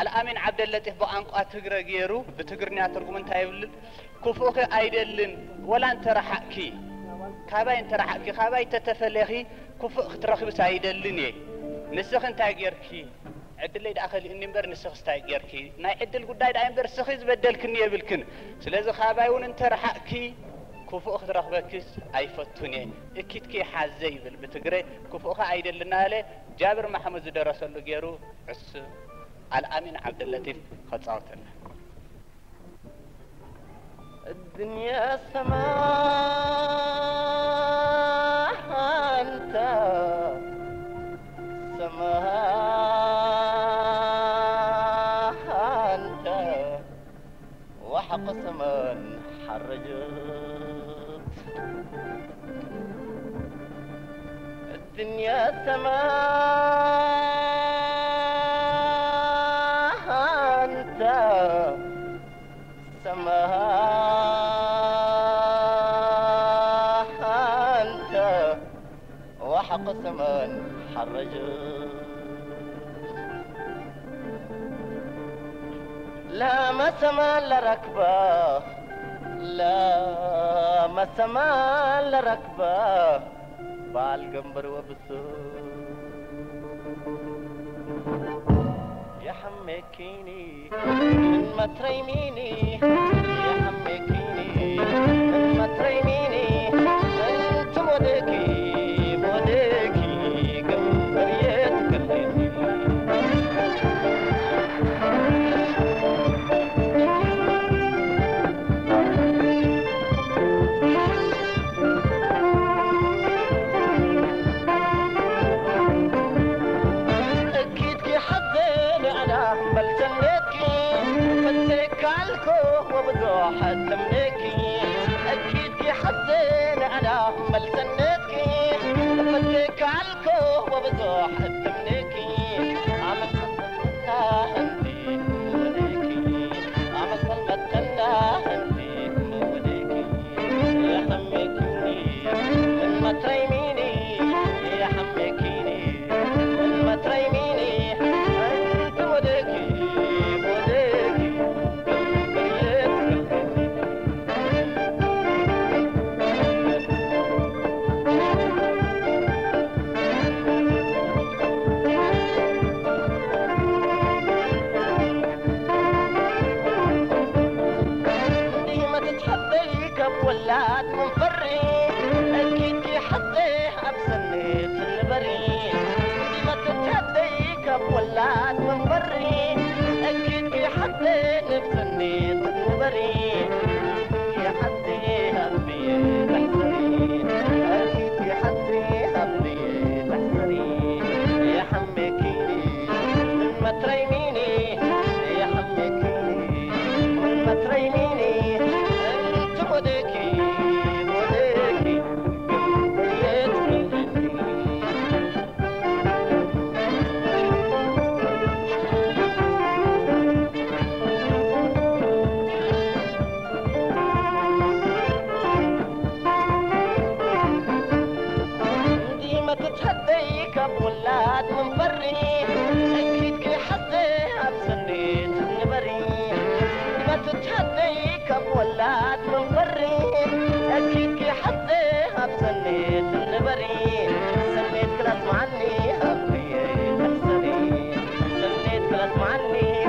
الأمين عبد اللطيف بأنقى تجرى جيرو بتجرني أترجم أنت يقول كفوك أيدلن ولا أنت رحكي كابا أنت رحكي كابا تتفلخي كفوك ترخي بس أيدلني نسخ أنت جيركي عدل لي داخل إني مبر نسخ ستاجركي نا عدل قداي دا مبر سخيز بدل كني بالكن سلازي خابا يون أنت رحكي كفوك ترخبكس أي فتوني أكيد كي حزي بتجري كفوك أيدلنا له جابر محمد درس له جيرو عس الأمين عبد اللطيف خد صوتنا الدنيا سماء أنت سماء أنت وحق سمان حرجت الدنيا سماء سماء أنت وحق سمان حرجت لا ما سمان لركبه لا ما سمان لركبه بالقنبر وبسوق يا حمكيني من ما تريميني يا حمكيني من ما تريميني انت مودكي مودكي قنبر يتكلمني وبضوحة تملكي أكيد كي حزين أنا أمل سنتكي فتك عالكو وبضوحة تملكي عم صلمتنا هندي وديكي عم صلمتنا هندي وديكي يا حمكيني من ما تريميني يا حمكيني من ما تريميني أنت وديكي ولاد من فري أكيد كي حطيه أبسنيت البري ما تتهديك بولاد من فري أكيد كي حطيه أبسنيت البري يا حطيه أبي تحسري أكيد كي حطيه أبي تحسري يا حمكيني من ما تريميني يا حمكيني من ما تريميني مودكي مودكي ديما تتهديك بولاد من بري أكيد كي حطيه أبسنيت نبري ديما تتهديك بولاد من بري أكيد كي حطيه أبسنيت النبري سنيت كلاس معني أبي تحسري سنيت كلاس معني